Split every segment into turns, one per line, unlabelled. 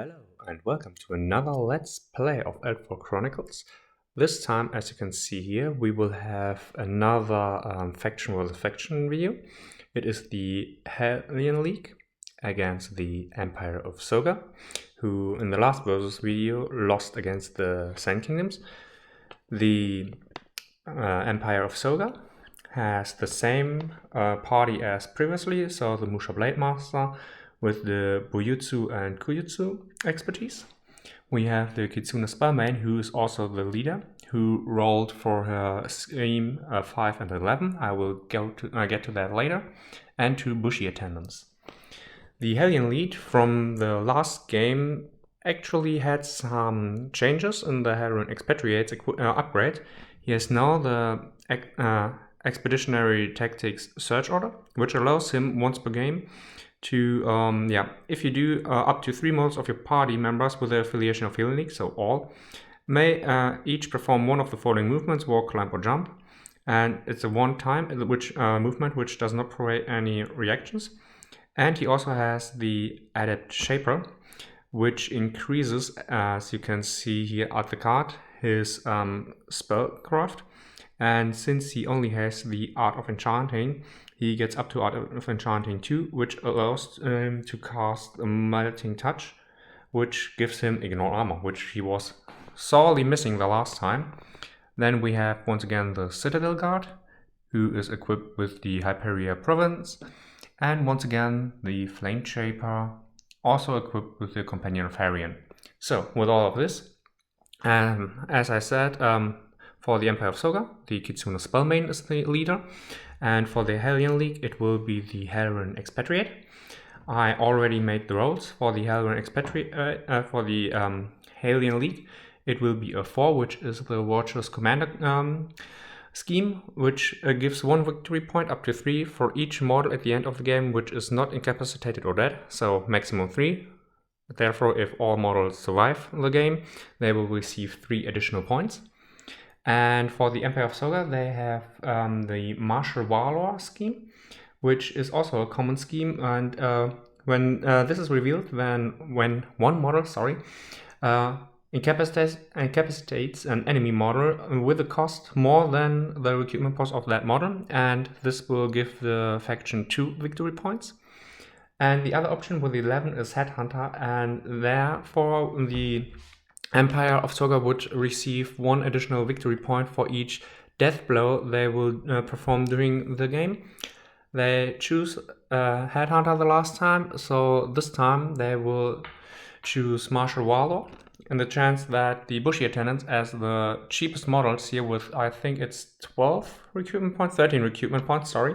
Hello and welcome to another Let's Play of Eldfall Chronicles. This time, as you can see here, we will have another faction versus faction video. It is the Helion League against the Empire of Soga, who in the last versus video lost against the Sand Kingdoms. The Empire of Soga has the same party as previously, so the Musha Blade Master with the Bujutsu and Kujutsu expertise. We have the Kitsune Spellmain, who is also the leader, who rolled for her scheme 5 and 11. I will get to that later. And 2 Bushi attendants. The Helion League from the last game actually had some changes in the Helion Expatriates upgrade. He has now the Expeditionary Tactics Search Order, which allows him once per game to, if you do up to 3 models of your party members with the affiliation of Helion League, so all, may each perform one of the following movements: walk, climb, or jump. And it's a one-time movement which does not provide any reactions. And he also has the Adept Shaper, which increases, as you can see here at the card, his spellcraft. And since he only has the Art of Enchanting, he gets up to Art of Enchanting 2, which allows him to cast a Melting Touch, which gives him Ignore Armor, which he was sorely missing the last time. Then we have once again the Citadel Guard, who is equipped with the Hyperia Province, and once again the Flame Shaper, also equipped with the Companion of Helion. So with all of this, as I said, for the Empire of Soga, the Kitsune Spellmain is the leader, and for the Helion League, it will be the Helion Expatriate. I already made the rolls for the Helion Expatriate. For the Helion League, it will be a 4, which is the Watcher's Commander scheme, which gives 1 victory point up to 3 for each model at the end of the game, which is not incapacitated or dead, so maximum 3. Therefore, if all models survive the game, they will receive 3 additional points. And for the Empire of Soga, they have the Martial Warlord scheme, which is also a common scheme. And when this is revealed, when one model, incapacitates an enemy model with a cost more than the recruitment cost of that model, and this will give the faction 2 victory points. And the other option with 11 is Headhunter, and therefore the Empire of Soga would receive 1 additional victory point for each death blow they will perform during the game. They choose Headhunter the last time, so this time they will choose Martial Warlord. And the chance that the Bushi attendants, as the cheapest models here with, I think it's 12 recruitment points, 13 recruitment points, sorry.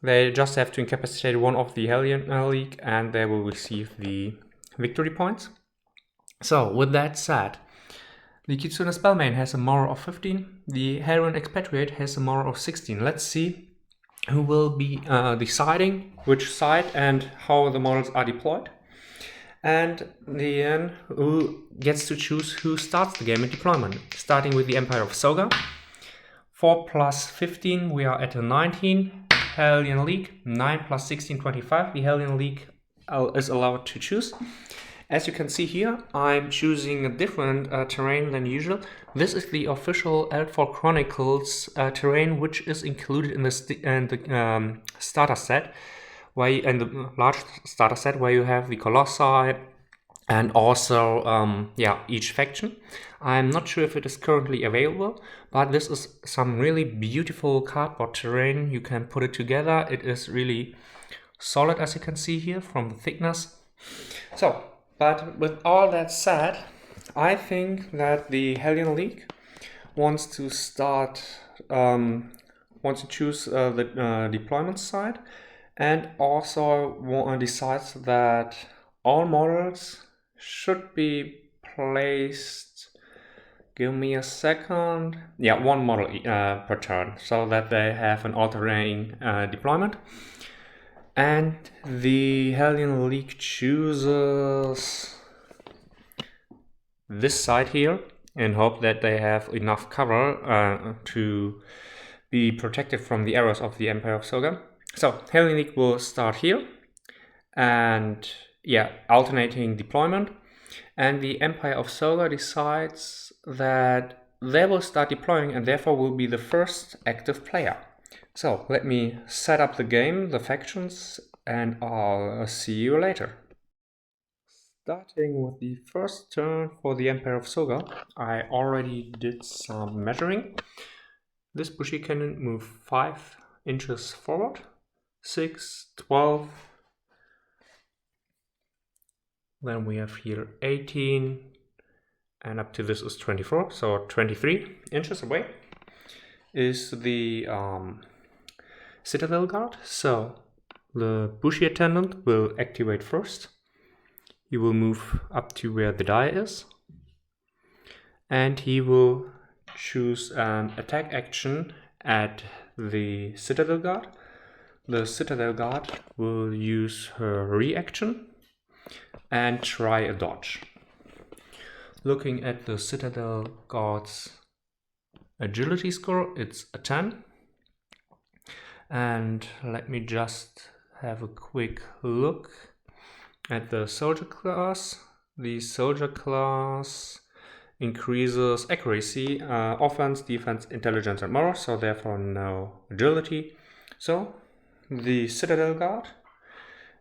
They just have to incapacitate one of the Helion League and they will receive the victory points. So with that said, the Kitsune Spellmain has a moral of 15, the Helion Expatriate has a moral of 16. Let's see who will be deciding which side and how the models are deployed. And then who gets to choose who starts the game in deployment. Starting with the Empire of Soga. 4 plus 15, we are at a 19. Helion League, 9 plus 16, 25. The Helion League is allowed to choose. As you can see here, I'm choosing a different terrain than usual. This is the official Eldfall Chronicles terrain, which is included in the starter set, and the large starter set, where you have the Colossi and also each faction. I'm not sure if it is currently available, but this is some really beautiful cardboard terrain. You can put it together. It is really solid, as you can see here from the thickness. So, but with all that said, I think that the Helion League wants to choose the deployment side, and also decides that all models should be placed. Give me a second. Yeah, 1 model per turn, so that they have an all-terrain deployment. And the Helion League chooses this side here in hope that they have enough cover to be protected from the arrows of the Empire of Soga. So Helion League will start here, and yeah, alternating deployment. And the Empire of Soga decides that they will start deploying and therefore will be the first active player. So let me set up the game, the factions, and I'll see you later. Starting with the first turn for the Empire of Soga, I already did some measuring. This bushy cannon moved 5 inches forward, 6, 12, then we have here 18, and up to this is 24, so 23 inches away is the Citadel Guard. So the bushy attendant will activate first. He will move up to where the die is, and he will choose an attack action at the Citadel Guard. The Citadel Guard will use her reaction and try a dodge. Looking at the Citadel Guard's agility score, it's a 10. And let me just have a quick look at the soldier class. The soldier class increases accuracy, offense, defense, intelligence, and more, so therefore no agility. So the Citadel Guard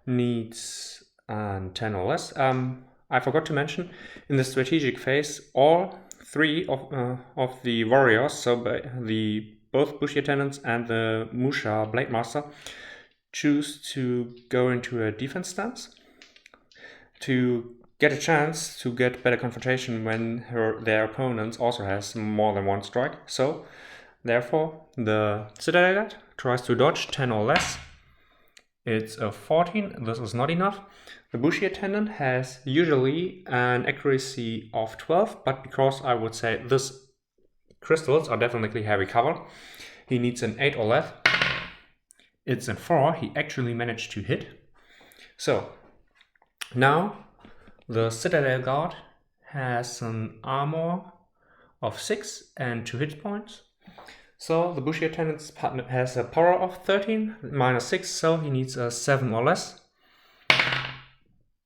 needs 10 or less. I forgot to mention, in the strategic phase, all 3 of the warriors, so both bushy attendants and the Musha Blade Master, choose to go into a defense stance to get a chance to get better confrontation when their opponents also has more than one strike. So therefore the Citadel Guard tries to dodge 10 or less. It's a 14, this is not enough. The bushy attendant has usually an accuracy of 12, but because I would say this crystals are definitely heavy cover, he needs an 8 or less. It's a 4, he actually managed to hit. So now the Citadel Guard has an armor of 6 and 2 hit points. So the bushy attendant's partner has a power of 13 minus 6, so he needs a 7 or less.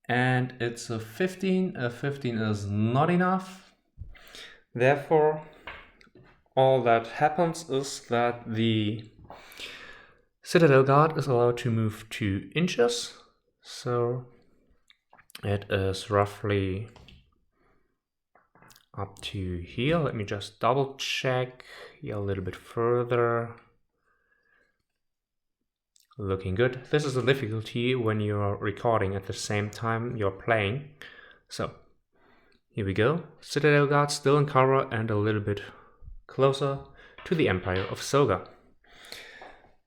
And it's a 15. A 15 is not enough. Therefore, all that happens is that the Citadel Guard is allowed to move 2 inches. So it is roughly up to here. Let me just double check here a little bit further. Looking good. This is the difficulty when you're recording at the same time you're playing. So here we go. Citadel Guard still in cover and a little bit closer to the Empire of Soga.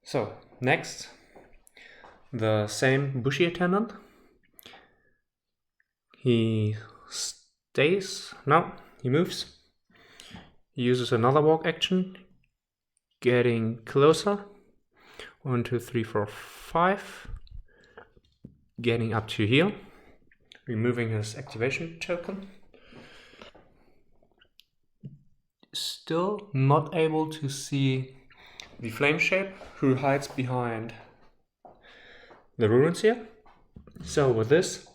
So next, the same bushy attendant. He stays. No, he moves. He uses another walk action, getting closer. 1, 2, 3, 4, 5. Getting up to here. Removing his activation token. Still not able to see the flame shape who hides behind the ruins here. So with this,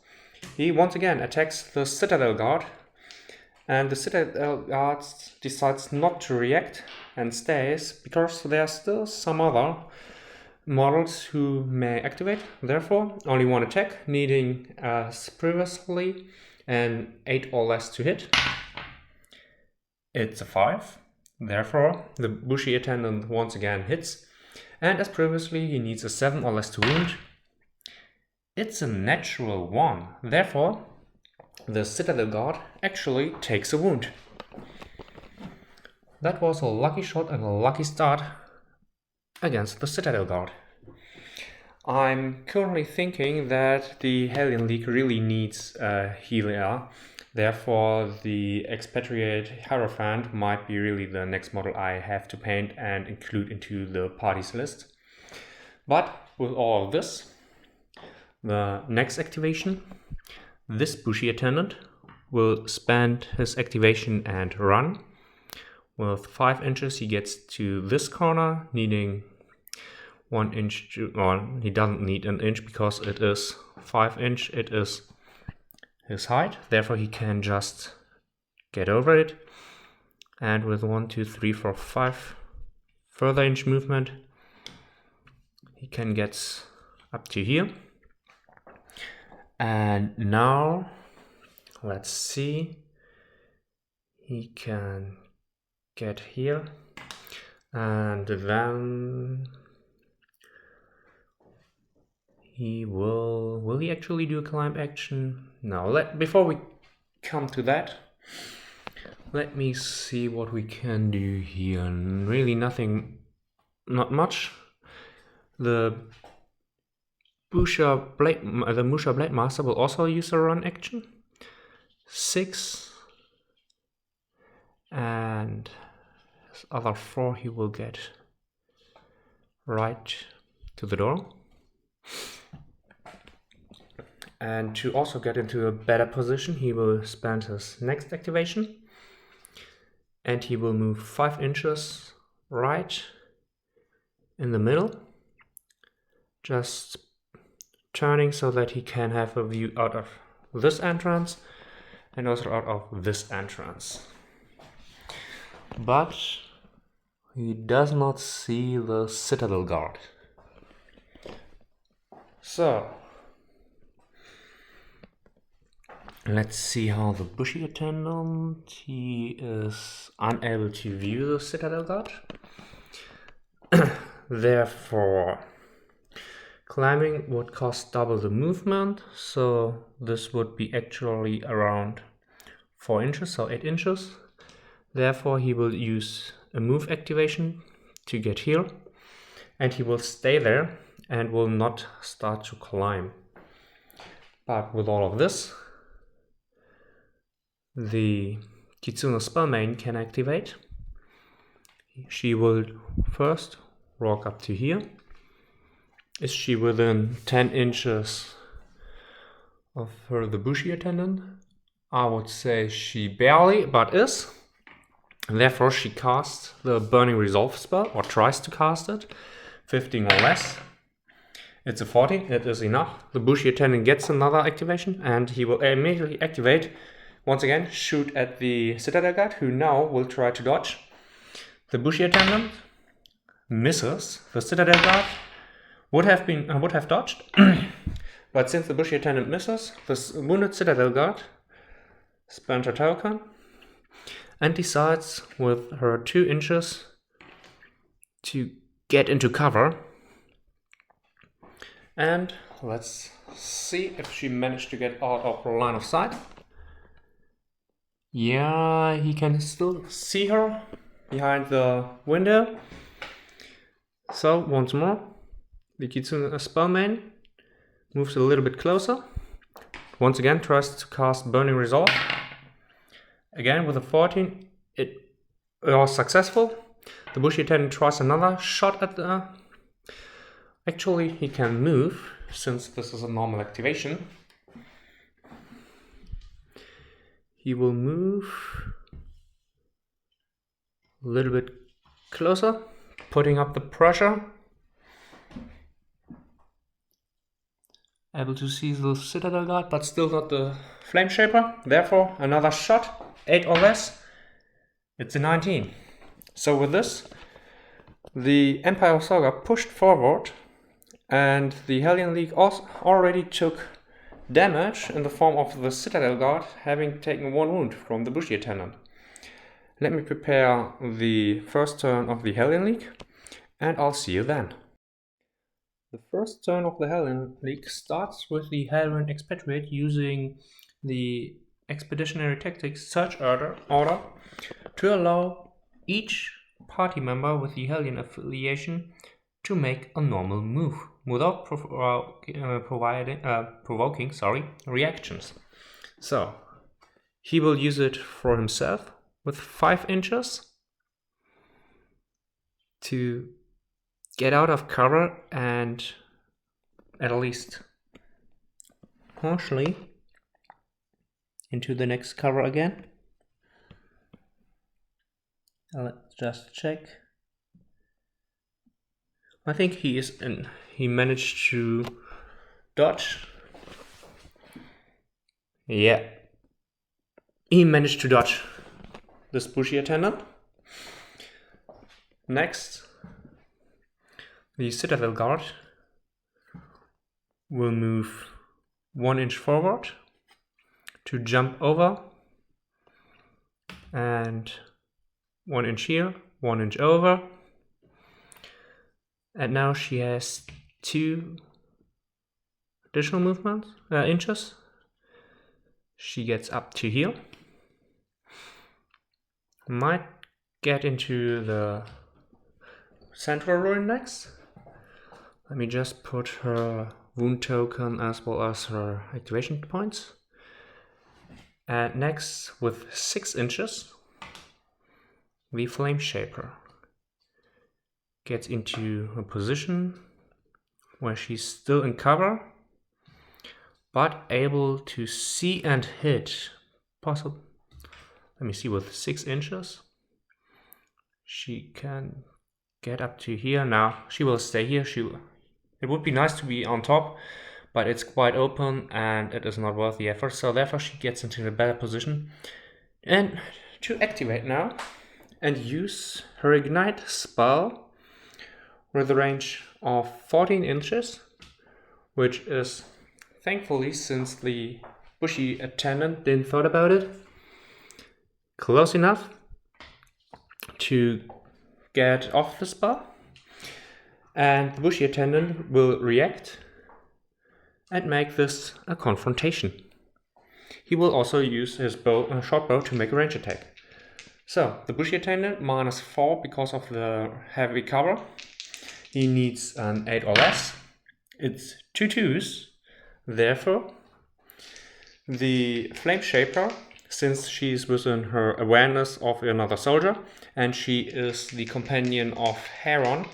he once again attacks the Citadel Guard, and the Citadel Guard decides not to react and stays because there are still some other models who may activate. Therefore, only one attack, needing as previously an 8 or less to hit. It's a 5. Therefore, the bushy attendant once again hits, and as previously, he needs a 7 or less to wound. It's a natural 1. Therefore, the Citadel Guard actually takes a wound. That was a lucky shot and a lucky start against the Citadel Guard. I'm currently thinking that the Helion League really needs a healer. Therefore, the Expatriate Hierophant might be really the next model I have to paint and include into the parties list. But with all of this, the next activation, this bushy attendant will spend his activation and run. With 5 inches, he gets to this corner, needing 1 inch, or he doesn't need an inch because it is 5 inch, it is his height, therefore he can just get over it, and with 1, 2, 3, 4, 5 further inch movement he can get up to here. And now let's see, he can get here, and then he will he actually do a climb action? No, before we come to that, let me see what we can do here. Really nothing, not much. The Musha Blade Master will also use a run action. 6, and his other 4 he will get right to the door. And to also get into a better position, he will spend his next activation, and he will move 5 inches right in the middle, just turning so that he can have a view out of this entrance and also out of this entrance. But he does not see the Citadel Guard. So let's see how the Bushy Attendant, he is unable to view the Citadel Guard. Therefore, climbing would cost double the movement, so this would be actually around 4 inches, so 8 inches. Therefore, he will use a move activation to get here, and he will stay there and will not start to climb. But with all of this, the Kitsune Spellmain can activate. She will first walk up to here. Is she within 10 inches of the Bushy Attendant? I would say she barely, but is. Therefore she casts the Burning Resolve spell, or tries to cast it, 15 or less. It's a 14, it is enough. The Bushy Attendant gets another activation, and he will immediately activate, once again, shoot at the Citadel Guard, who now will try to dodge. The Bushy Attendant misses. The Citadel Guard would have dodged, but since the Bushy Attendant misses, the wounded Citadel Guard spent her token and decides with her 2 inches to get into cover. And let's see if she managed to get out of her line of sight. Yeah, he can still see her behind the window. So once more, the Kitsune Spellmain moves a little bit closer. Once again tries to cast Burning Resolve. Again with a 14, it was successful. The Bushy Attendant tries another shot at the... Actually, he can move, since this is a normal activation. He will move a little bit closer, putting up the pressure. Able to see the Citadel Guard, but still not the Flame Shaper. Therefore, another shot, 8 or less. It's a 19. So with this, the Empire of Soga pushed forward, and the Helion League also already took damage in the form of the Citadel Guard, having taken 1 wound from the Bushy Attendant. Let me prepare the first turn of the Helion League, and I'll see you then. The first turn of the Helion League starts with the Helion Expatriate using the Expeditionary Tactics Search Order to allow each party member with the Helion affiliation to make a normal move without provoking reactions. So he will use it for himself with 5 inches to get out of cover and at least partially into the next cover again. Let's just check. I think he managed to dodge Yeah. He managed to dodge this bushy attendant. Next, the Citadel Guard will move 1 inch forward to jump over, and 1 inch here, 1 inch over. And now she has 2 additional movements, inches. She gets up to here. Might get into the central ruin next. Let me just put her wound token as well as her activation points. And next, with 6 inches, the Flame Shaper gets into a position where she's still in cover, but able to see and hit. Let me see, with 6 inches, she can get up to here. Now she will stay here. It would be nice to be on top, but it's quite open and it is not worth the effort. So therefore she gets into a better position. And to activate now and use her Ignite spell with a range of 14 inches, which is, thankfully, since the bushy attendant didn't thought about it, close enough to get off the spell. And the bushy attendant will react and make this a confrontation. He will also use his short bow to make a range attack. So the bushy attendant -4 because of the heavy cover. He needs an 8 or less. It's 2 2s. Therefore, the Flame Shaper, since she's within her awareness of another soldier, and she is the companion of Helion,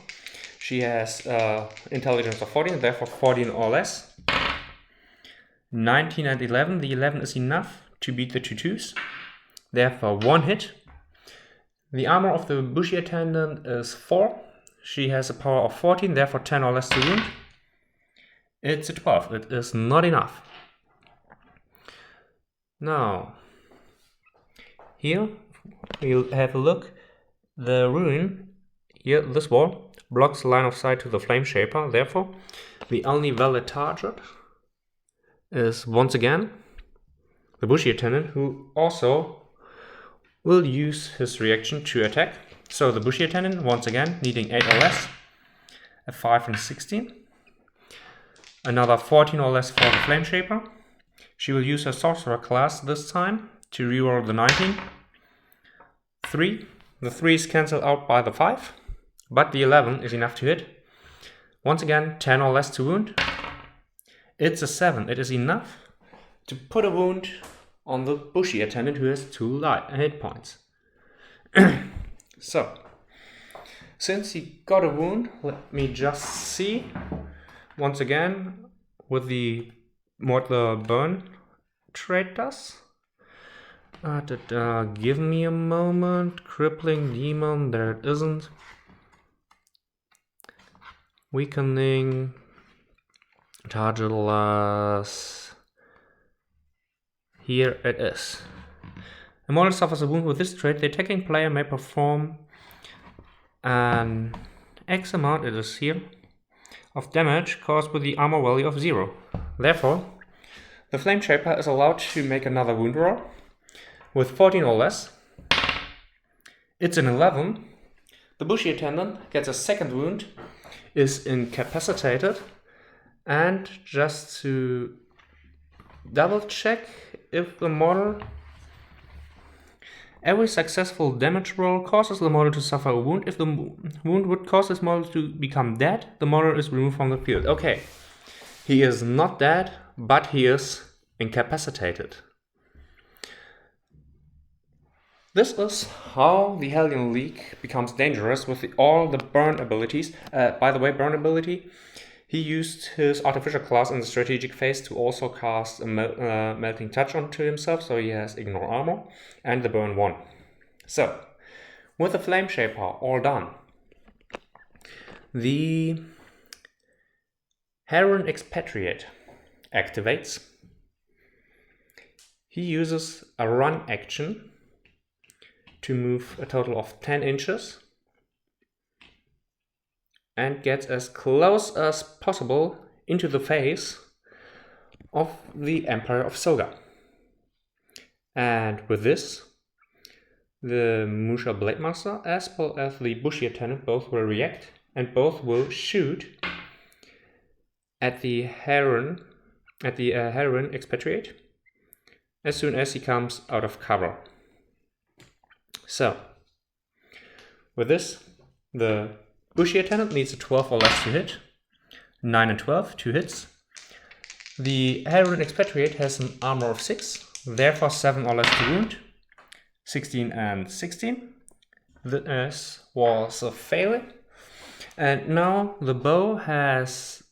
she has intelligence of 14, therefore 14 or less. 19 and 11. The 11 is enough to beat the 2 2s. Therefore, 1 hit. The armor of the bushy attendant is 4. She has a power of 14, therefore 10 or less to wound. It's a 12. It is not enough. Now, here we'll have a look. The ruin, here, this wall, blocks the line of sight to the Flame Shaper. Therefore, the only valid target is once again the bushy attendant, who also will use his reaction to attack. So the bushy attendant, once again, needing 8 or less, a 5 and 16. Another 14 or less for the Flame Shaper. She will use her sorcerer class this time to reroll the 19. 3. The 3 is cancelled out by the 5, but the 11 is enough to hit. Once again, 10 or less to wound. It's a 7. It is enough to put a wound on the bushy attendant, who has 2 hit points. So, since he got a wound, let me just see once again with what the burn trait does. Give me a moment. Crippling demon, there it isn't. Weakening, targetless. Here it is. A model suffers a wound with this trait. The attacking player may perform an X amount, it is here, of damage caused with the armor value of 0. Therefore, the Flame Shaper is allowed to make another wound roll with 14 or less. It's an 11. The bushy attendant gets a second wound, is incapacitated, and just to double check if the model, every successful damage roll causes the model to suffer a wound. If the wound would cause this model to become dead, the model is removed from the field. Okay, he is not dead, but he is incapacitated. This is how the Helion League becomes dangerous with all the burn abilities. By the way, burn ability, he used his artificial class in the strategic phase to also cast a melting touch onto himself, so he has ignore armor and the burn 1. So, with the Flame Shaper all done, the Heron Expatriate activates. he uses a run action to move a total of 10 inches and gets as close as possible into the face of the Empire of Soga. And with this, the Musha Blademaster as well as the Bushy Attendant both will react and both will shoot at the Helion Expatriate as soon as he comes out of cover. So, with this, the Bushy Attendant needs a 12 or less to hit. 9 and 12, 2 hits. The Helion Expatriate has an armor of 6, therefore 7 or less to wound. 16 and 16. This was a failure. And now the bow has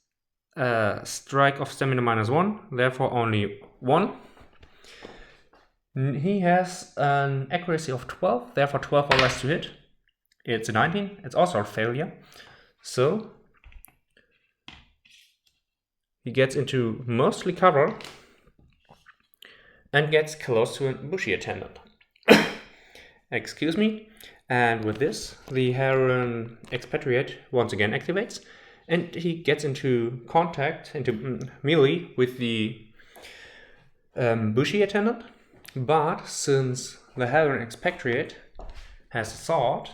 a strike of stamina -1, therefore only 1. He has an accuracy of 12, therefore 12 or less to hit. It's a 19, it's also a failure. So he gets into mostly cover and gets close to a Bushy Attendant. Excuse me. And with this, the Helion Expatriate once again activates, and he gets into contact, into melee with the Bushy Attendant. But since the Helion Expatriate has a sword,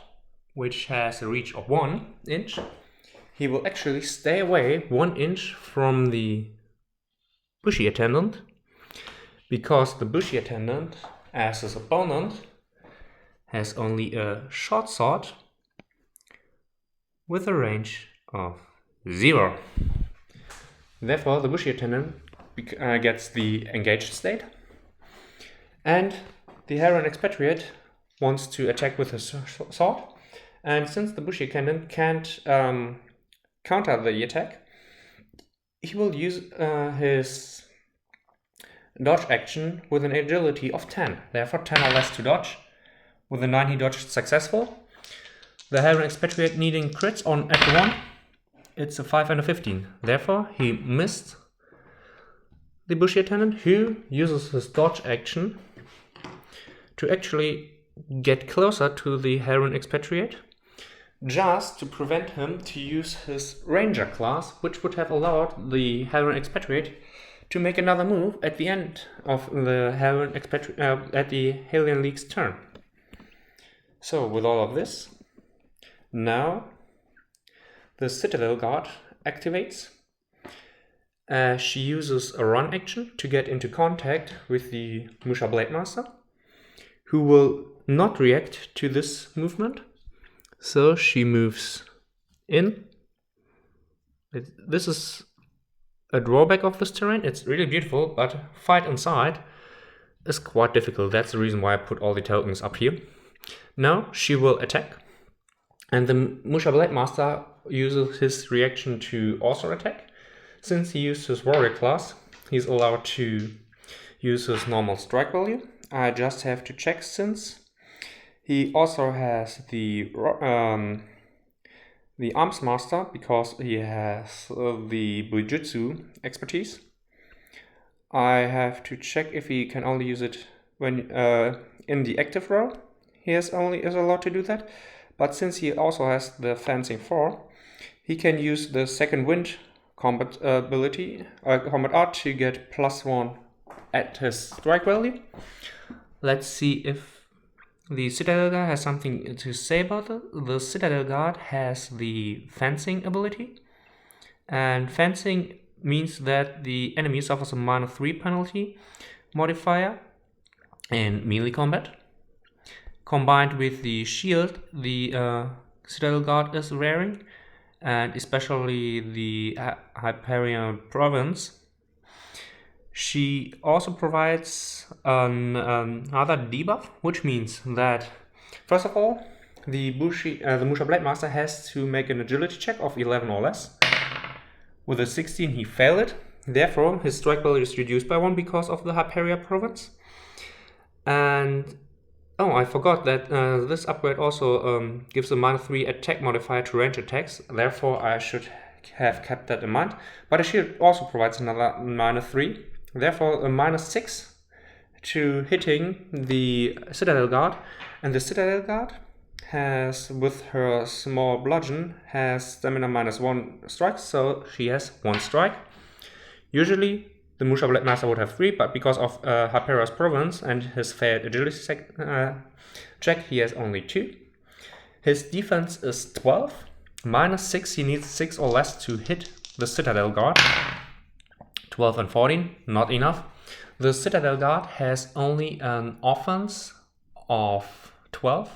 which has a reach of 1 inch, he will actually stay away 1 inch from the Bushy Attendant, because the Bushy Attendant, as his opponent, has only a short sword with a range of 0. Therefore, the Bushy Attendant gets the engaged state, and the Helion Expatriate wants to attack with his sword. And since the Bushy Attendant can't counter the attack, he will use his dodge action with an agility of 10, therefore 10 or less to dodge. With a 9 he dodged successful. The Helion Expatriate needing crits on at 1, it's a 5 and a 15. Therefore he missed the Bushy Attendant, who uses his dodge action to actually get closer to the Helion Expatriate, just to prevent him to use his Ranger class, which would have allowed the Helion Expatriate to make another move at the end of the Helion League's turn. So with all of this, now the Citadel Guard activates. She uses a run action to get into contact with the Musha Blademaster, who will not react to this movement. So she moves in. This is a drawback of this terrain. It's really beautiful, but fight inside is quite difficult. That's the reason why I put all the tokens up here. Now she will attack, and the Musha Blademaster uses his reaction to also attack. Since he used his warrior class, he's allowed to use his normal strike value. I just have to check, since he also has the Arms Master, because he has the Bujutsu expertise. I have to check if he can only use it when in the active row. He is allowed to do that, but since he also has the Fencing 4, he can use the second wind combat ability, combat art, to get +1 at his strike value. Let's see if the Citadel Guard has something to say about it. The Citadel Guard has the Fencing ability, and Fencing means that the enemy suffers a -3 penalty modifier in melee combat. Combined with the shield the Citadel Guard is wearing, and especially the Hyperion Province, she also provides another debuff, which means that, first of all, the Musha Blademaster has to make an agility check of 11 or less. With a 16 he failed it, therefore his strike value is reduced by 1 because of the Hyperion Province. And oh, I forgot that this upgrade also gives a -3 attack modifier to range attacks, therefore I should have kept that in mind. But the shield also provides another -3, therefore a -6 to hitting the Citadel Guard, and the Citadel Guard has, with her small bludgeon, has stamina -1 strikes, so she has 1 strike. Usually the Musha Blade Master would have 3, but because of Hyperia's province and his failed agility check, he has only 2. His defense is 12, -6, he needs 6 or less to hit the Citadel Guard. 12 and 14, not enough. The Citadel Guard has only an offense of 12,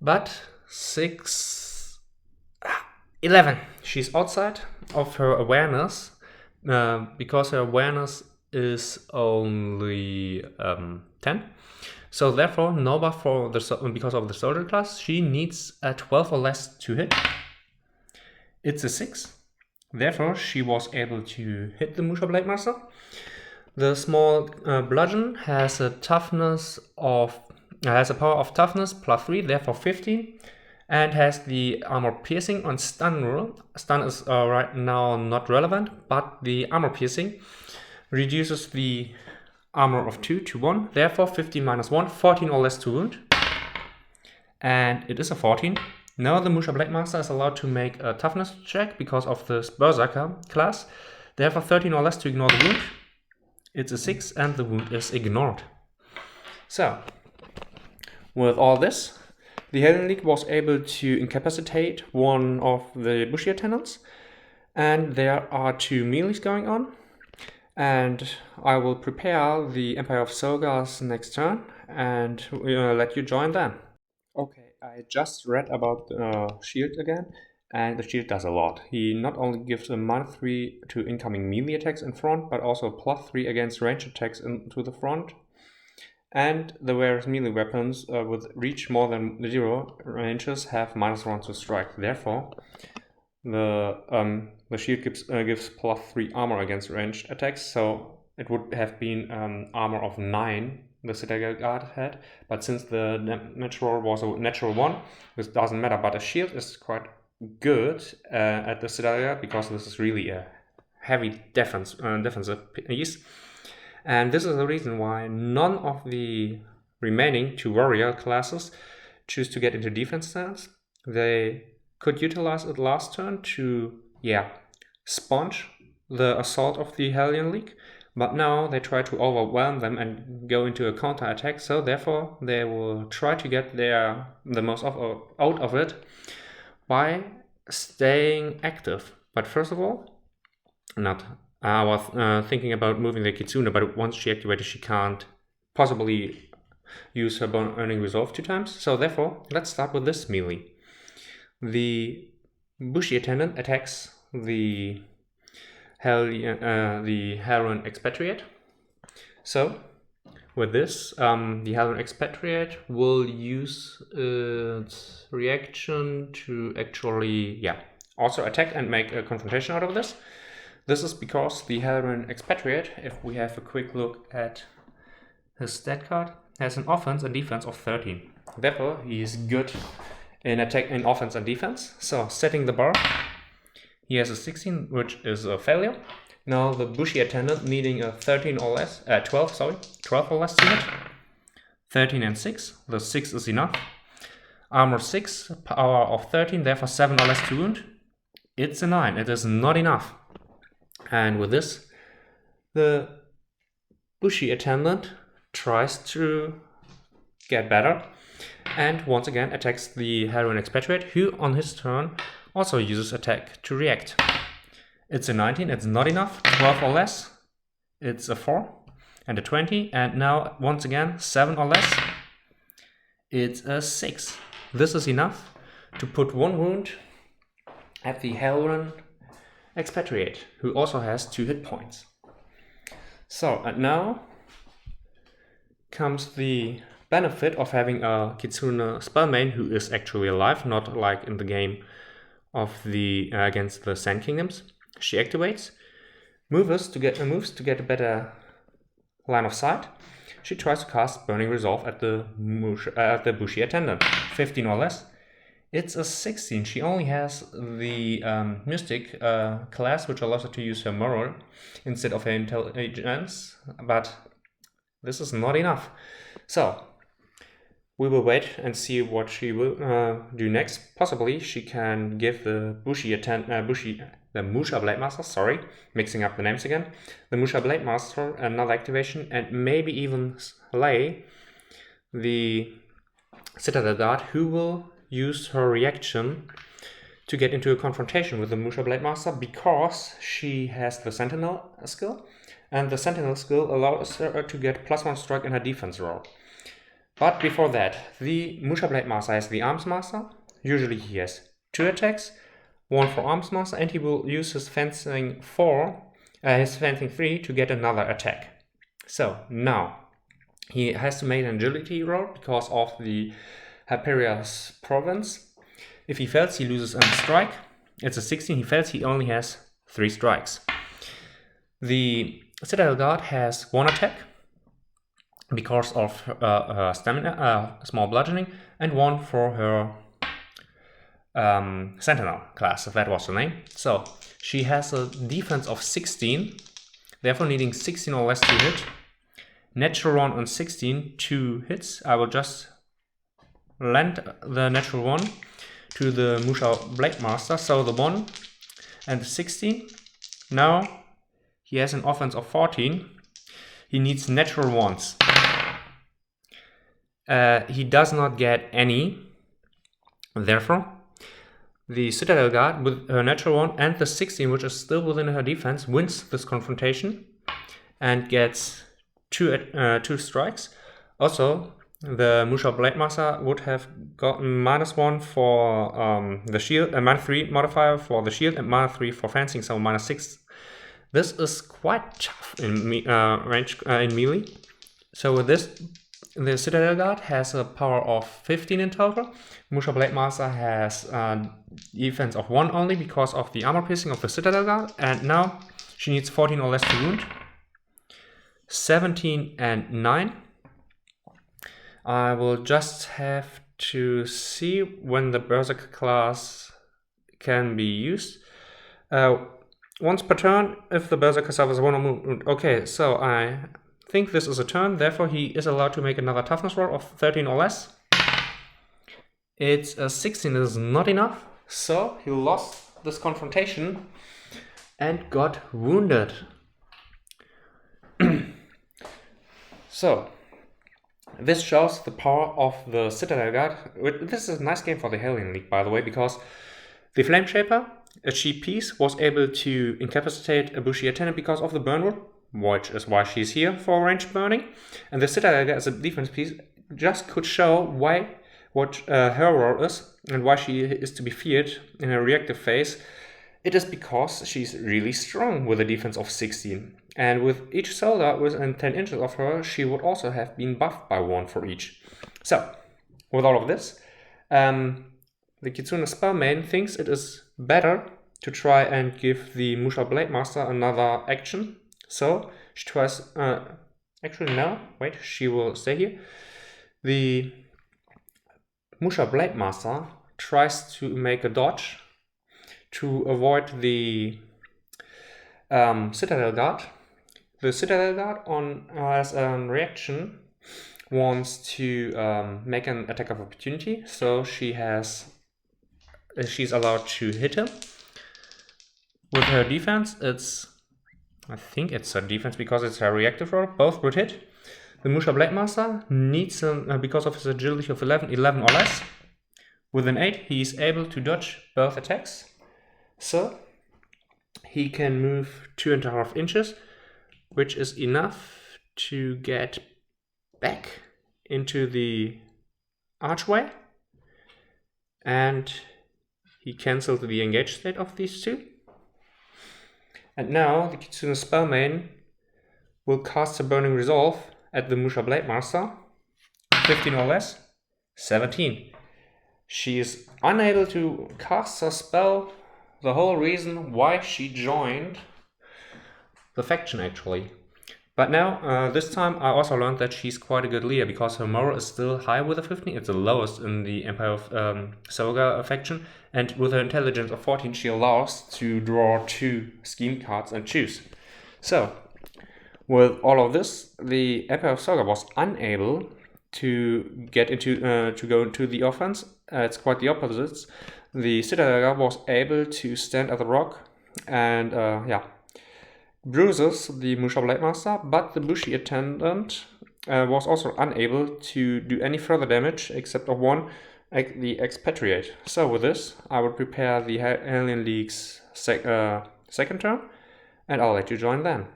but 11. She's outside of her awareness, because her awareness is only 10. So therefore, no buff for because of the soldier class, she needs a 12 or less to hit. It's a 6. Therefore, she was able to hit the Musha Blade Master. The small bludgeon has a power of toughness +3, therefore 15, and has the armor piercing on stun rule. Stun is right now not relevant, but the armor piercing reduces the armor of 2 to 1, therefore 15 -1, 14 or less to wound. And it is a 14. Now the Musha Blade Master is allowed to make a toughness check because of the Berserker class, therefore 13 or less to ignore the wound. It's a 6 and the wound is ignored. So, with all this, the Helion League was able to incapacitate one of the Bushi attendants, and there are 2 melees going on, and I will prepare the Empire of Soga's next turn and let you join them. Okay, I just read about the shield again, and the shield does a lot. He not only gives a -3 to incoming melee attacks in front, but also a +3 against ranged attacks into the front. And the various melee weapons with reach more than 0 ranges have -1 to strike. Therefore, the shield gives +3 armor against ranged attacks, so it would have been armor of 9 the Citadel Guard had, but since the natural was a natural 1, this doesn't matter. But a shield is quite good at the Citadel because this is really a heavy defensive piece, and this is the reason why none of the remaining 2 warrior classes choose to get into defense stance. They could utilize it last turn to sponge the assault of the Helion League, but now they try to overwhelm them and go into a counter attack, so therefore they will try to get the most out of it by staying active. But first of all, I was thinking about moving the Kitsune, but once she activated, she can't possibly use her bone earning resolve 2 times. So therefore, let's start with this melee. The Bushi attendant attacks the Helion Expatriate. So with this, the Helion Expatriate will use its reaction to actually, also attack and make a confrontation out of this. This is because the Helion Expatriate, if we have a quick look at his stat card, has an offense and defense of 13. Therefore, he is good in offense and defense. So setting the bar, he has a 16, which is a failure. Now the Bushi attendant needing a 12 or less to hit. 13 and 6, the 6 is enough. Armor 6, power of 13, therefore 7 or less to wound. It's a 9, it is not enough. And with this, the Bushi attendant tries to get better and once again attacks the Helion Expatriate, who on his turn also uses attack to react. It's a 19, it's not enough. 12 or less, it's a 4 and a 20, and now once again 7 or less, it's a 6. This is enough to put 1 wound at the Helion Expatriate, who also has 2 hit points. So, and now comes the benefit of having a Kitsune spellmain who is actually alive, not like in the game of the against the Sand Kingdoms. She activates, moves to get a better line of sight. She tries to cast Burning Resolve at the Bushi attendant. 15 or less. It's a 16. She only has the Mystic class, which allows her to use her moral instead of her intelligence. But this is not enough. So we will wait and see what she will do next. Possibly she can give the the Musha Blade Master, sorry, mixing up the names again, the Musha Blade Master another activation, and maybe even slay the Citadel Guard, who will use her reaction to get into a confrontation with the Musha Blade Master, because she has the Sentinel skill, and the Sentinel skill allows her to get +1 strike in her defense roll. But before that, the Musha Blade Master has the Arms Master. Usually he has 2 attacks, 1 for Arms Master, and he will use his Fencing 3 to get another attack. So now he has to make an agility roll because of the Hyperia's province. If he fails, he loses a strike. It's a 16. He fails, he only has 3 strikes. The Citadel Guard has 1 attack because of her stamina, small bludgeoning, and 1 for her Sentinel class, if that was the name. So she has a defense of 16, therefore needing 16 or less to hit. Natural 1 on 16, 2 hits. I will just land the natural 1 to the Musha Blade Master, so the 1 and the 16. Now he has an offense of 14. He needs natural 1s. He does not get any. Therefore, the Citadel Guard with her natural 1 and the 16, which is still within her defense, wins this confrontation and gets 2 strikes. Also, the Musha Blade Master would have gotten -1 for the shield, and -3 modifier for the shield, and -3 for fencing, so -6. This is quite tough in range in melee. So with this, the Citadel Guard has a power of 15 in total. Musha Blade Master has defense of 1 only because of the armor piercing of the Citadel Guard, and now she needs 14 or less to wound. 17 and 9. I will just have to see when the Berserker class can be used. Once per turn, if the Berserker suffers 1 wound. Okay, so I think this is a turn, therefore he is allowed to make another toughness roll of 13 or less. It's a 16, this is not enough, so he lost this confrontation and got wounded. So, this shows the power of the Citadel Guard. This is a nice game for the Helion League, by the way, because the Flame Shaper, a cheap piece, was able to incapacitate a Bushi attendant because of the burn rule, which is why she's here for ranged burning. And the Citadel Guard as a defense piece just could show what her role is and why she is to be feared in her reactive phase. It is because she's really strong with a defense of 16. And with each soldier within 10 inches of her, she would also have been buffed by 1 for each. So, with all of this, the Kitsune Spellmaiden thinks it is better to try and give the Musha Blade Master another action. So, she tries... actually, no, wait, she will stay here. The Musha Blade Master tries to make a dodge to avoid the Citadel Guard. The Citadel Guard, as a reaction, wants to make an attack of opportunity, so she's allowed to hit him. With her defense, I think it's her defense because it's her reactive roll, both would hit. The Musha Blade Master needs, because of his agility of 11 or less. With an 8, he is able to dodge both attacks. So, he can move 2.5 inches, which is enough to get back into the archway. And he cancelled the engage state of these 2. And now the Kitsune Spellmaiden will cast a Burning Resolve at the Musha Blade Master. 15 or less, 17. She is unable to cast her spell, the whole reason why she joined the faction actually. But now, this time I also learned that she's quite a good leader because her morale is still high with a 15. It's the lowest in the Empire of Soga faction. And with her intelligence of 14, she allows to draw 2 scheme cards and choose. So, With all of this, the Empire of Soga was unable to get into to go into the offense. It's quite the opposite. The Citadel was able to stand at the rock and bruises the Musha Blade Master, but the Bushi Attendant was also unable to do any further damage except of one, the Expatriate. So with this, I will prepare the Helion League's second turn, and I'll let you join then.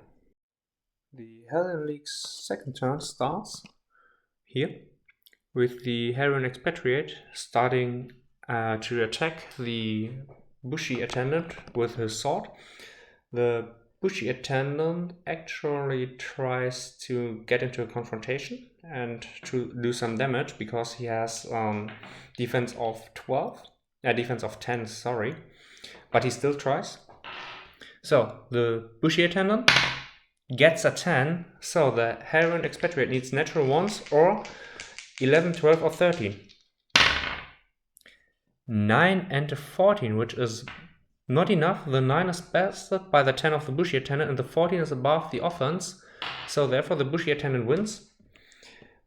The Helion League's second turn starts here with the Helion Expatriate starting to attack the Bushi Attendant with his sword. The Bushi Attendant actually tries to get into a confrontation and to do some damage because he has defense of 10, sorry, but he still tries. So the Bushi Attendant gets a 10, so the Helion Expatriate needs natural ones or 11, 12 or 13. 9 and a 14, which is not enough. The 9 is bested by the 10 of the Bushi Attendant and the 14 is above the offense, so therefore the Bushi Attendant wins.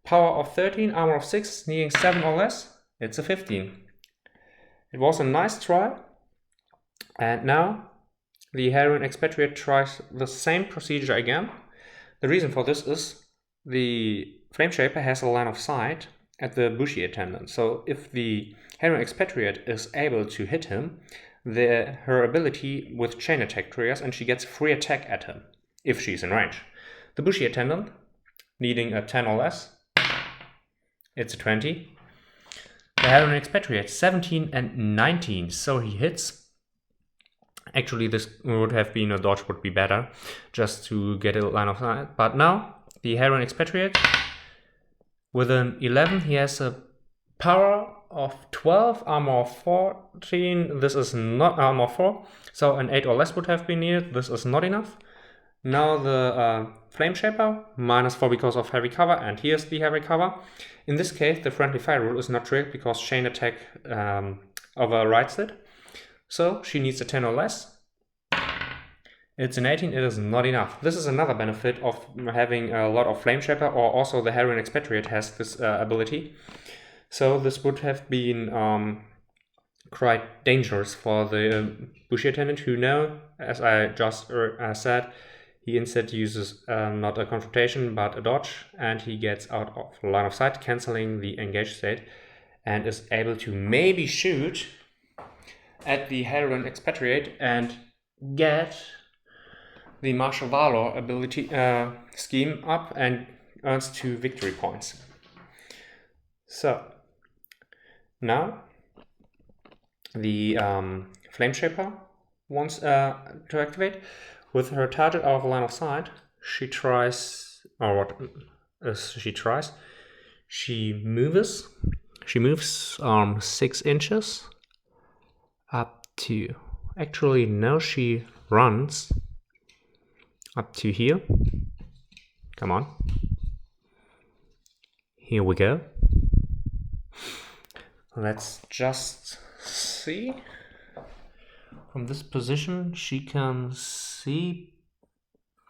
Power of 13, armor of 6, needing 7 or less, it's a 15. It was a nice try, and now the Helion Expatriate tries the same procedure again. The reason for this is the Flameshaper has a line of sight at the Bushi Attendant, so if the Helion Expatriate is able to hit him, her ability with chain attack triggers and she gets free attack at him if she's in range. The Bushi Attendant, needing a 10 or less, it's a 20. The Helion Expatriate, 17 and 19, so he hits. Actually, this would have been a dodge, would be better, just to get a line of sight. But now, the Helion Expatriate, with an 11, he has a power of 12, armor of 14. This is not armor 4, so an 8 or less would have been needed. This is not enough. Now the Flameshaper, -4 because of heavy cover, and here's the heavy cover. In this case, the friendly fire rule is not triggered because chain attack overrides it. So she needs a 10 or less. It's an 18, it is not enough. This is another benefit of having a lot of Flameshaper, or also the Helion Expatriate has this ability. So this would have been quite dangerous for the Bushi Attendant, who now, as I just said, he instead uses not a confrontation but a dodge, and he gets out of line of sight, cancelling the engaged state, and is able to maybe shoot at the Helion Expatriate and get the Martial Valor ability scheme up and earns 2 victory points. So now the Flameshaper wants to activate. With her target out of line of sight, she tries, or what is she tries? She moves 6 inches up to, actually no, she runs up to here. Come on. Here we go. Let's just see. From this position, she can see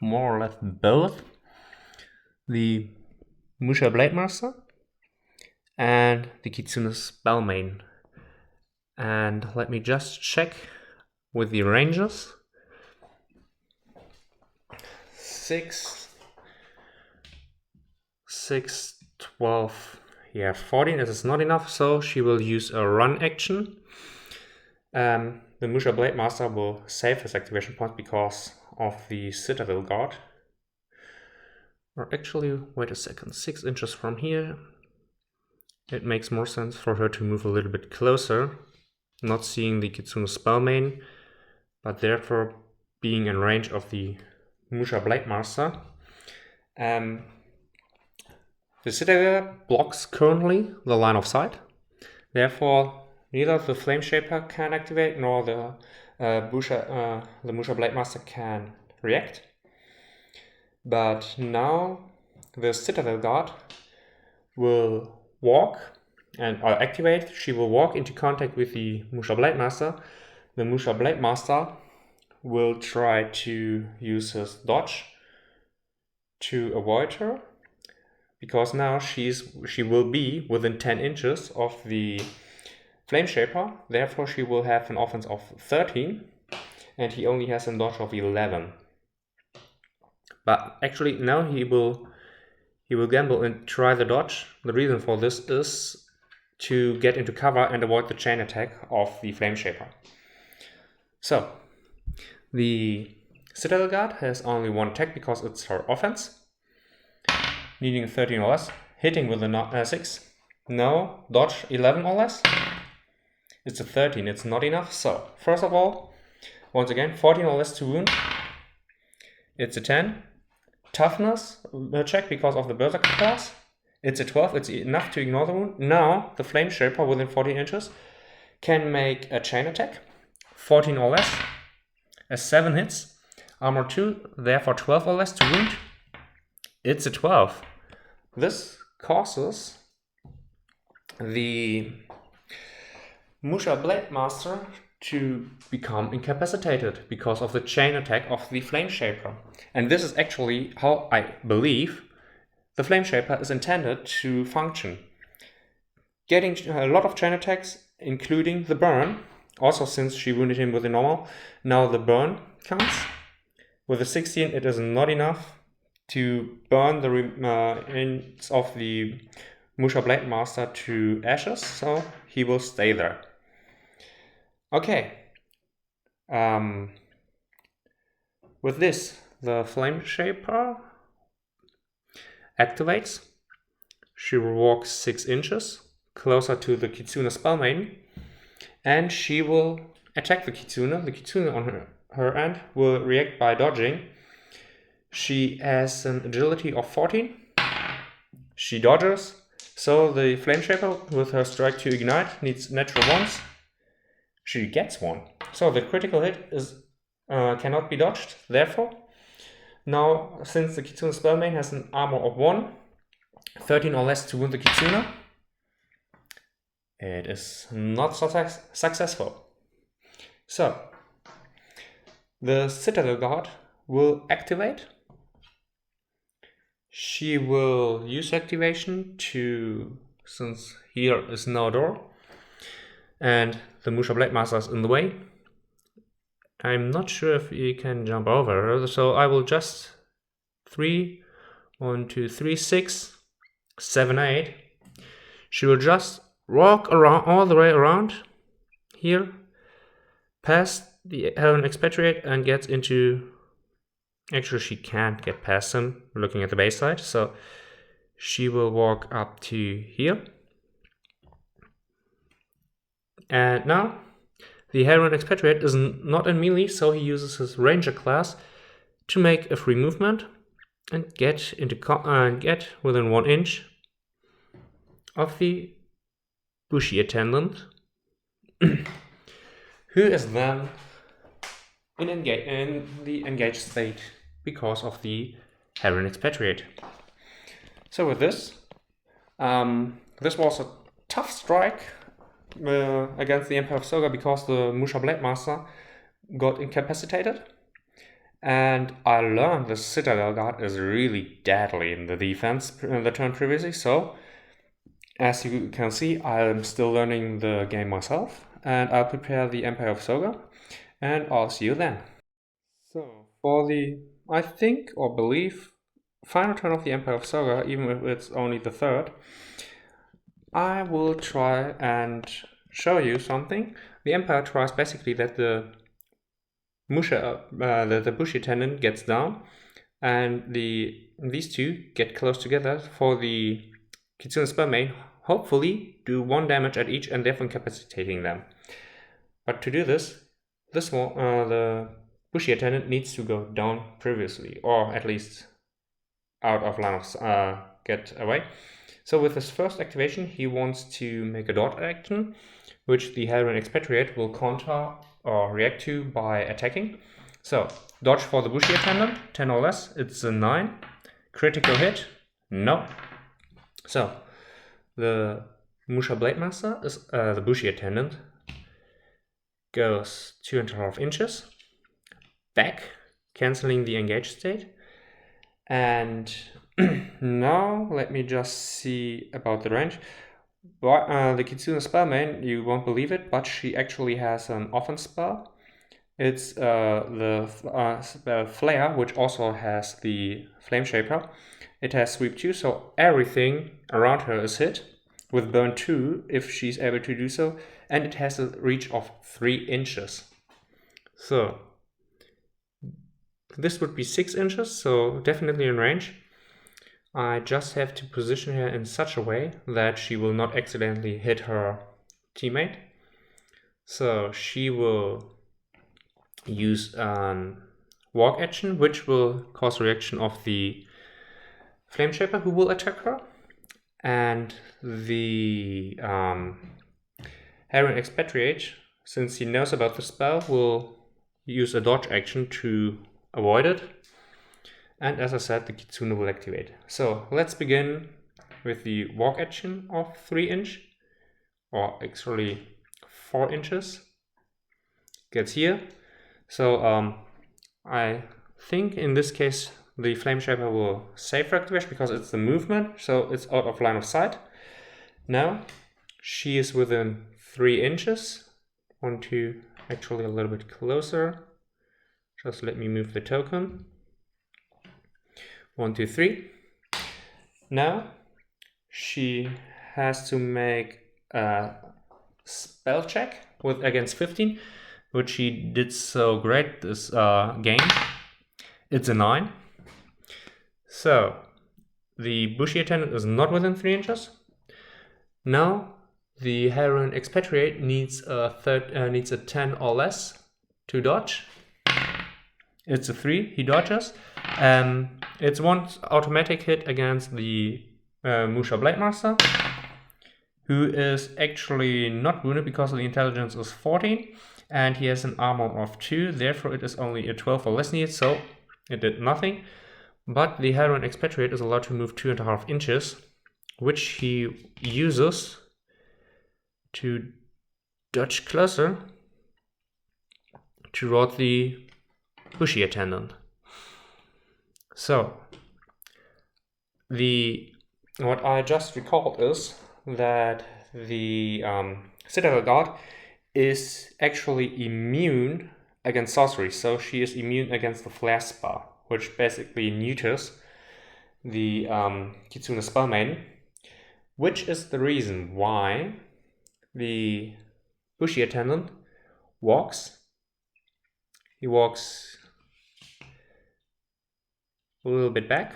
more or less both the Musha Blade Master and the Kitsune Spellmain. And let me just check with the ranges. 6, 12, yeah, 14, this is not enough, so she will use a run action. The Musha Blade Master will save his activation point because of the Citadel Guard. Or actually, wait a second, 6 inches from here. It makes more sense for her to move a little bit closer, not seeing the Kitsune Spellmain, but therefore being in range of the Musha Blade Master. The Citadel blocks currently the line of sight, therefore neither the Flameshaper can activate nor the Musha Blade Master can react. But now the Citadel Guard will walk and activate. She will walk into contact with the Musha Blade Master. The Musha Blade Master will try to use his dodge to avoid her, because now she will be within 10 inches of the Flame Shaper. Therefore, she will have an offense of 13, and he only has a dodge of 11. But actually, now he will gamble and try the dodge. The reason for this is to get into cover and avoid the chain attack of the Flame Shaper. So, the Citadel Guard has only one attack because it's her offense, needing 13 or less, hitting with a 6. No, dodge 11 or less. It's a 13, it's not enough. So, first of all, once again, 14 or less to wound. It's a 10. Toughness check because of the Berserker class. It's a 12, it's enough to ignore the wound. Now, the Flame Shaper within 14 inches can make a chain attack. 14 or less. A 7 hits. Armor 2, therefore 12 or less to wound. It's a 12. This causes the Musha Blade Master to become incapacitated because of the chain attack of the Flame Shaper. And this is actually how I believe the Flame Shaper is intended to function. Getting a lot of chain attacks, including the burn. Also, since she wounded him with a normal, now the burn comes. With a 16, it is not enough to burn the remains of the Musha Blade Master to ashes, so he will stay there. Okay. With this, the Flame Shaper activates. She will walk 6 inches closer to the Kitsune Spellmaiden, and she will attack the Kitsune. The Kitsune on her end will react by dodging. She has an agility of 14. She dodges, so the Flame Shaper with her strike to ignite needs natural ones. She gets one. So the critical hit is cannot be dodged, therefore. Now, since the Kitsune Spellmaiden has an armor of 1, 13 or less to wound the Kitsune, it is not successful. So, the Citadel Guard will activate. She will use activation to, since here is no door, and the Musha Blade Master is in the way. I'm not sure if you can jump over her, so I will just 3, 1, 2, 3, 6, 7, 8. She will just walk around all the way around here, past the Helion Expatriate, and gets into. Actually, she can't get past him looking at the base side, so she will walk up to here. And now the Helion Expatriate is not in melee, so he uses his Ranger class to make a free movement and get within 1 inch of the Bushy Attendant, who is then in the engaged state because of the Helion Expatriate. So with this, this was a tough strike against the Empire of Soga because the Musha Blade Master got incapacitated. And I learned the Citadel Guard is really deadly in the defense in the turn previously, so as you can see, I'm still learning the game myself, and I'll prepare the Empire of Soga, and I'll see you then. So, for the, I think or believe, final turn of the Empire of Soga, even if it's only the third, I will try and show you something. The Empire tries basically that the the Bushy Attendant gets down, and these two get close together for the Kitsune Spellmaiden, hopefully do 1 damage at each and therefore incapacitating them. But to do this one, the Bushy Attendant needs to go down previously, or at least out of line of get away. So with his first activation, he wants to make a dodge action, which the Helion Expatriate will counter or react to by attacking. So, dodge for the Bushy Attendant, 10 or less, it's a 9. Critical hit, no. So, the Musha Blade Master, is the Bushy Attendant, goes 2.5 inches back, cancelling the engaged state, And now let me just see about the range. The Kitsune spell main, you won't believe it, but she actually has an offense spell. It's the spell Flare, which also has the Flame Shaper. It has Sweep 2, so everything around her is hit with Burn 2 if she's able to do so, and it has a reach of 3 inches. So this would be 6 inches, so definitely in range. I just have to position her in such a way that she will not accidentally hit her teammate. So she will use walk action, which will cause reaction of the Flame Shaper who will attack her. And the Helion Expatriate, since he knows about the spell, will use a dodge action to avoid it. And as I said, the Kitsune will activate. So let's begin with the walk action of 3 inch, or actually 4 inches. Gets here. So I think in this case the Flame Shaper will save for activation because it's the movement, so it's out of line of sight. Now she is within 3 inches. Want to actually a little bit closer. Just let me move the token. 1, 2, 3. Now she has to make a spell check with against 15, which she did so great this game. It's a 9. So the Bushy Attendant is not within 3 inches. Now the Helion Expatriate needs a 10 or less to dodge. It's a 3, he dodges. It's one automatic hit against the Musha Blade Master, who is actually not wounded because the intelligence is 14 and he has an armor of 2, therefore it is only a 12 or less needed, so it did nothing. But the Helion Expatriate is allowed to move 2.5 inches, which he uses to dodge closer toward the Bushy Attendant. So what I just recalled is that the Citadel Guard is actually immune against sorcery, so she is immune against the Flare spell, which basically neuters the Kitsune spell main, which is the reason why the Bushy Attendant walks. He walks a little bit back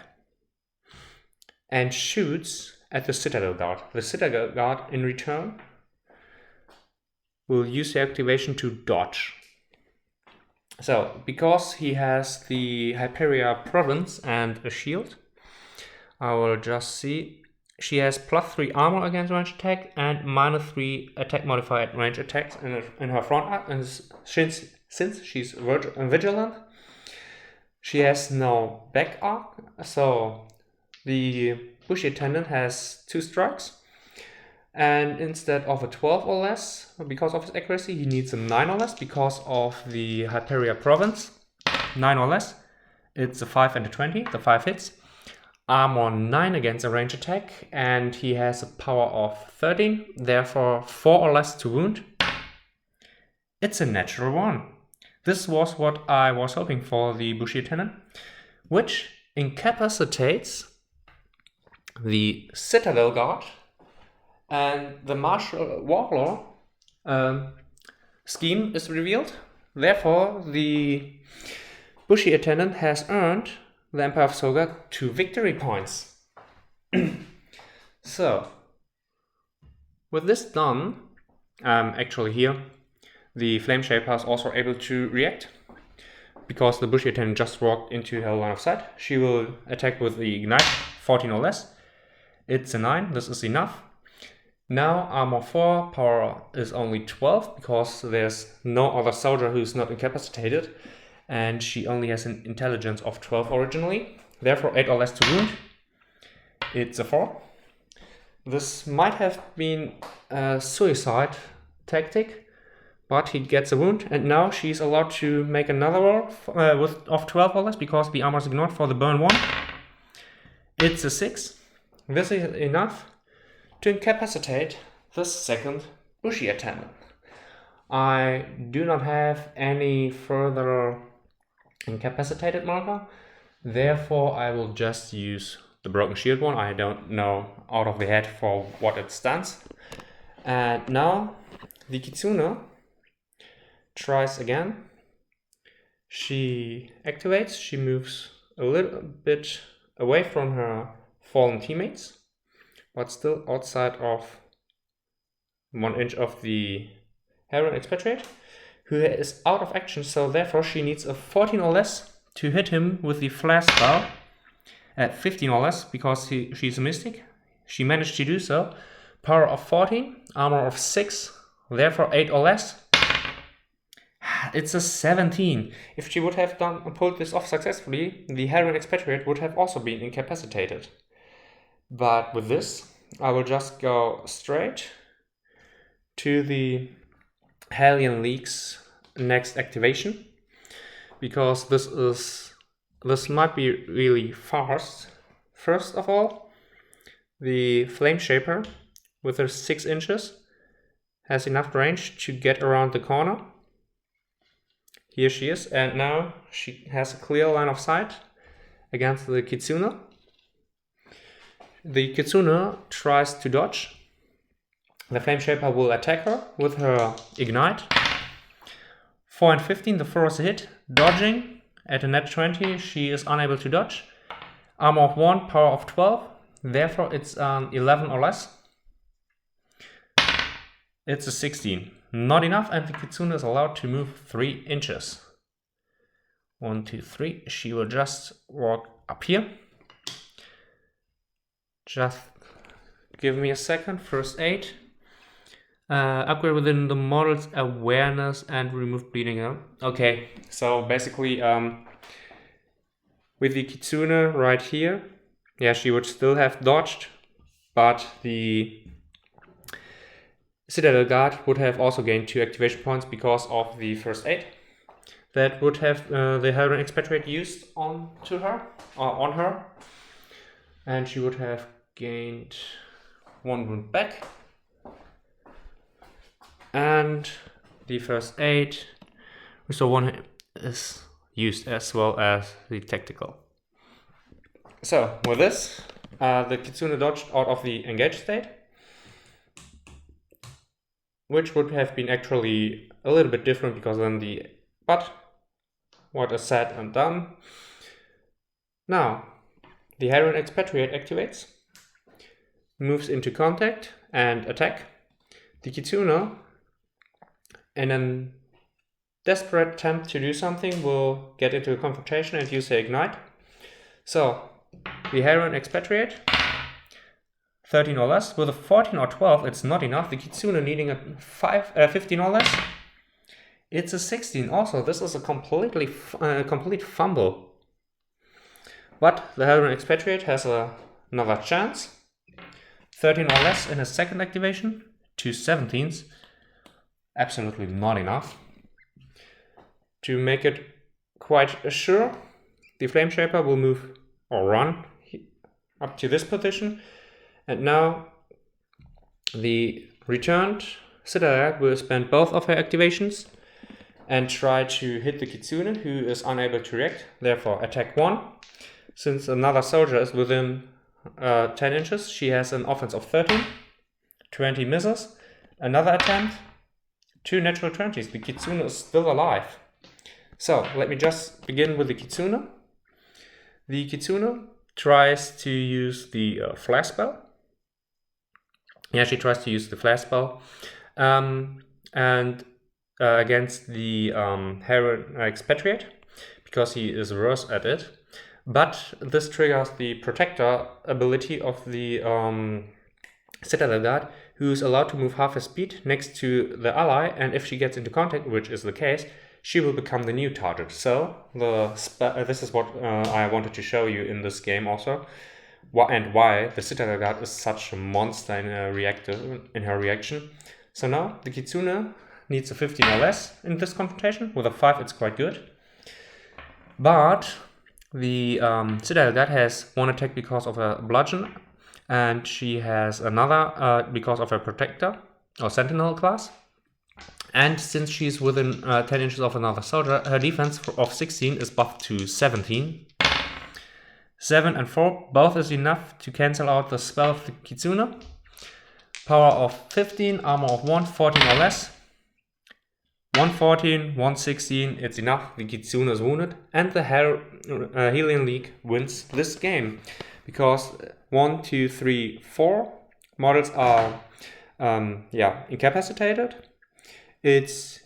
and shoots at the Citadel Guard. The Citadel Guard in return will use the activation to dodge. So because he has the Hyperia Province and a shield, I will just see she has +3 armor against range attack and -3 attack modifier at range attacks in her front arc, and since she's vigilant, she has no back arc, so the Bushy Attendant has 2 strikes, and instead of a 12 or less, because of his accuracy, he needs a 9 or less because of the Hyperia Province. 9 or less, it's a 5 and a 20, the 5 hits. Armor 9 against a range attack, and he has a power of 13, therefore 4 or less to wound. It's a natural 1. This was what I was hoping for the Bushy Attendant, which incapacitates the Citadel Guard, and the Martial Warlord scheme is revealed. Therefore, the Bushy Attendant has earned the Empire of Soga 2 victory points. So, with this done, actually here, the Flame Shaper is also able to react. Because the Bushy Attendant just walked into her line of sight, she will attack with the Ignite, 14 or less. It's a 9, this is enough. Now armor 4, power is only 12, because there's no other soldier who's not incapacitated. And she only has an intelligence of 12 originally, therefore 8 or less to wound. It's a 4. This might have been a suicide tactic, but he gets a wound, and now she's allowed to make another roll of 12 or less because the armor is ignored for the burn 1. It's a 6. This is enough to incapacitate the second Bushi attendant. I do not have any further incapacitated marker, therefore I will just use the broken shield one. I don't know out of the head for what it stands. And now the Kitsune tries again. She activates, she moves a little bit away from her fallen teammates, but still outside of 1 inch of the Helion expatriate, who is out of action, so therefore she needs a 14 or less to hit him with the flash spell at 15 or less, because she's a mystic. She managed to do so. Power of 14, armor of 6, therefore 8 or less. It's a 17. If she would have pulled this off successfully, the Helion expatriate would have also been incapacitated. But with this, I will just go straight to the Helion League's next activation, because this might be really fast. First of all, the Flame Shaper with her 6 inches has enough range to get around the corner. Here she is, and now she has a clear line of sight against the Kitsune. The Kitsune tries to dodge. The Flame Shaper will attack her with her Ignite. 4 and 15, the first hit. Dodging at a net 20, she is unable to dodge. Armor of 1, power of 12, therefore it's 11 or less. It's a 16. Not enough, and the Kitsune is allowed to move 3 inches. 1, 2, 3. She will just walk up here. Just give me a second. First aid. Upgrade within the model's awareness and remove bleeding out. Okay, so basically with the Kitsune right here, yeah, she would still have dodged, but the Citadel Guard would have also gained 2 activation points because of the first aid that would have the Helion expatriate used on her, and she would have gained 1 wound back. And the first aid, so 1 is used as well as the tactical. So with this, the Kitsune dodged out of the engaged state, which would have been actually a little bit different because then but what is said and done. Now, the Helion expatriate activates, moves into contact and attack. The Kitsune, in a desperate attempt to do something, will get into a confrontation and use the Ignite. So, the Helion expatriate, 13 or less. With a 14 or 12, it's not enough. The Kitsune needing a 15 or less. It's a 16 also. This is a complete fumble. But the Helion expatriate has another chance. 13 or less in his second activation. 2 17s. Absolutely not enough. To make it quite sure, the Flame Shaper will move or run up to this position. And now the returned Citadel will spend both of her activations and try to hit the Kitsune, who is unable to react. Therefore, attack 1. Since another soldier is within 10 inches, she has an offense of 13. 20 misses. Another attempt. 2 natural 20s. The Kitsune is still alive. So, let me just begin with the Kitsune. The Kitsune tries to use the flash spell. Yeah, she tries to use the flash spell. And against the Helion expatriate, because he is worse at it. But this triggers the protector ability of the Citadel Guard, who is allowed to move half his speed next to the ally, and if she gets into contact, which is the case, she will become the new target. So this is what I wanted to show you in this game also, and why the Citadel Guard is such a monster in her reaction. So now the Kitsune needs a 15 or less in this confrontation. With a 5 it's quite good. But The Citadel God has one attack because of a bludgeon, and she has another because of a protector or sentinel class. And since she's within 10 inches of another soldier, her defense of 16 is buffed to 17. 7 and 4, both is enough to cancel out the spell of the Kitsune. Power of 15, armor of 1, 14 or less. 114, 116, it's enough, the Kitsune is wounded. And the Helion League wins this game. Because 1, 2, 3, 4 models are incapacitated. It's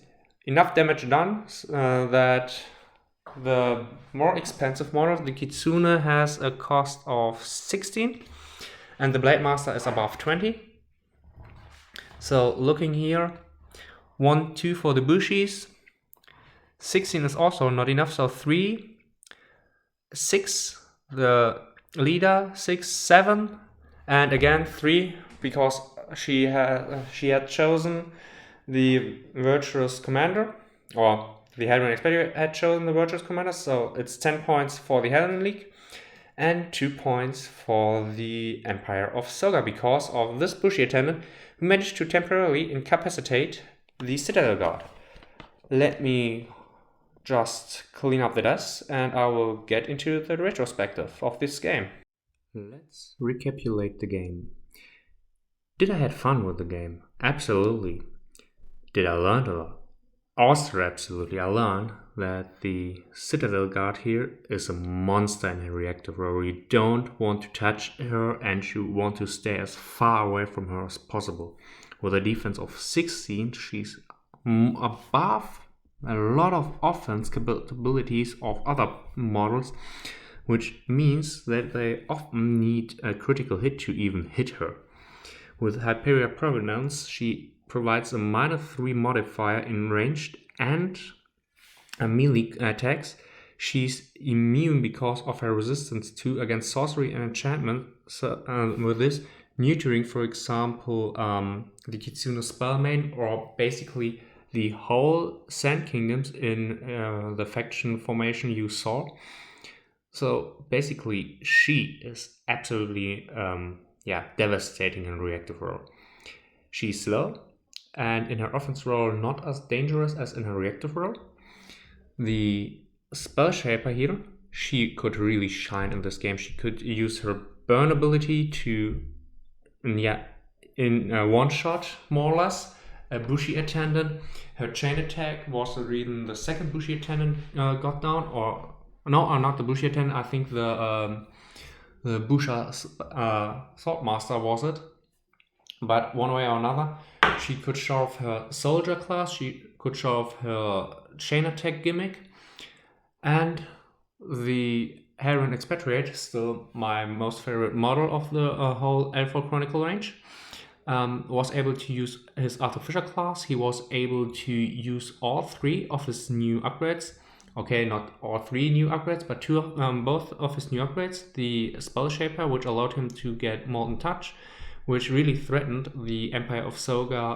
enough damage done that the more expensive model, the Kitsune, has a cost of 16 and the Blade Master is above 20. So looking here, 1, 2 for the Bushis, 16 is also not enough, so 3, 6, the leader, 6, 7, and again 3 because she had chosen the Virtuous Commander, or the Helion Expatriate had chosen the Virtuous Commander, so it's 10 points for the Helion League and 2 points for the Empire of Soga because of this Bushi attendant who managed to temporarily incapacitate the Citadel Guard. Let me just clean up the dust and I will get into the retrospective of this game. Let's recapitulate the game. Did I have fun with the game? Absolutely. Did I learn a lot? Also, absolutely. I learned that the Citadel Guard here is a monster in her reactive role. You don't want to touch her and you want to stay as far away from her as possible. With a defense of 16, she's above a lot of offense capabilities of other models, which means that they often need a critical hit to even hit her. With Hyperion Provenance, she provides a -3 modifier in ranged and melee attacks. She's immune because of her resistance to against sorcery and enchantment. So, with this, neutering, for example, the Kitsune Spellmain, or basically the whole Sand Kingdoms in the faction formation you saw. So basically, she is absolutely devastating in reactive role. She's slow, and in her offense role, not as dangerous as in her reactive role. The Spell Shaper here, she could really shine in this game. She could use her burn ability to, in one shot, more or less, a Bushi attendant. Her chain attack was the reason the second Bushi attendant got down, or no, not the Bushi attendant. I think the Busha Swordmaster was it. But one way or another, she could show off her soldier class, she could show off her chain attack gimmick, and the Helion Expatriate, still my most favorite model of the whole Eldfall Chronicle range, was able to use his artificial class. He was able to use all 3 of his new upgrades. Okay, not all 3 new upgrades, but both of his new upgrades. The Spell Shaper, which allowed him to get Molten Touch, which really threatened the Empire of Soga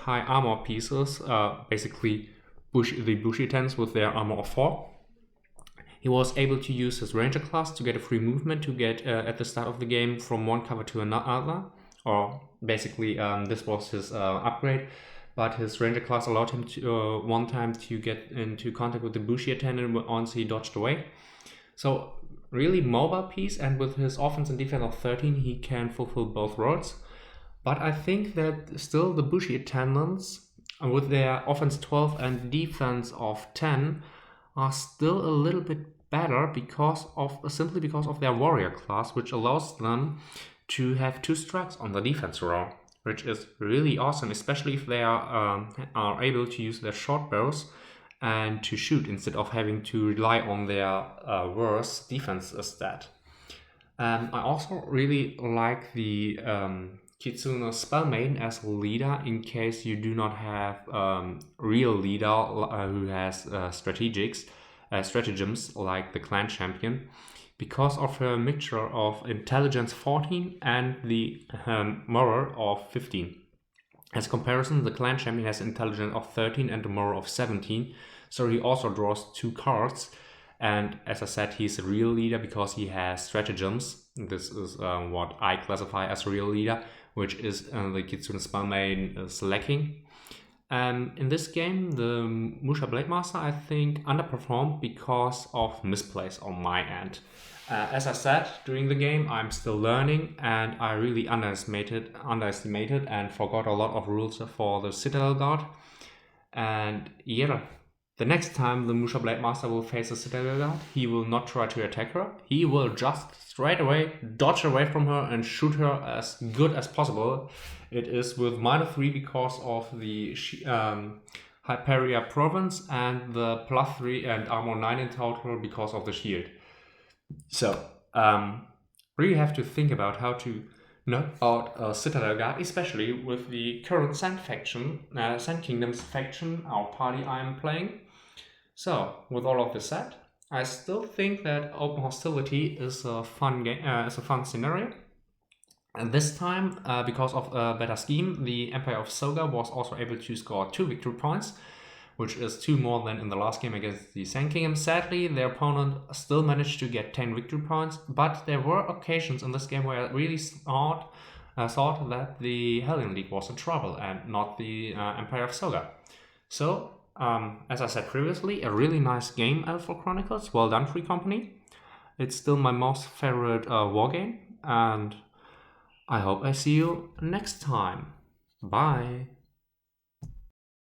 high armor pieces, basically the Bushi attendants with their armor of 4. He was able to use his Ranger class to get a free movement to get at the start of the game from one cover to another, or basically this was his upgrade, but his Ranger class allowed him to one time to get into contact with the Bushi attendant once he dodged away. So really mobile piece, and with his offense and defense of 13 he can fulfill both roles. But I think that still the Bushi attendants with their offense 12 and defense of 10 are still a little bit better simply because of their warrior class, which allows them to have 2 strikes on the defense roll, which is really awesome, especially if they are able to use their short bows and to shoot instead of having to rely on their worse defense stat. I also really like the Kitsune Spellmain as a leader in case you do not have real leader who has stratagems like the clan champion, because of her mixture of intelligence 14 and the moral of 15. As a comparison, the clan champion has intelligence of 13 and a moral of 17, so he also draws 2 cards, And as I said, he's a real leader because he has stratagems. This is what I classify as a real leader, which is the Kitsune Spellmaiden is lacking. In this game, the Musha Blade Master, I think, underperformed because of misplays on my end. As I said, during the game, I'm still learning, and I really underestimated and forgot a lot of rules for the Citadel Guard. And yeah, the next time the Musha Blade Master will face a Citadel Guard, he will not try to attack her. He will just straight away dodge away from her and shoot her as good as possible. It is with -3 because of the Hyperia province and the +3 and armor 9 in total because of the shield. So, really have to think about how to knock out a Citadel Guard, especially with the current Sand faction, Sand Kingdoms faction, our party I am playing. So, with all of this said, I still think that Open Hostility is a fun game, is a fun scenario. And this time, because of a better scheme, the Empire of Soga was also able to score 2 victory points, which is 2 more than in the last game against the Sand Kingdom. Sadly, their opponent still managed to get 10 victory points, but there were occasions in this game where I really thought that the Helion League was in trouble and not the Empire of Soga. So, as I said previously, a really nice game, Eldfall Chronicles. Well done, Free Company. It's still my most favorite wargame, and I hope I see you next time. Bye.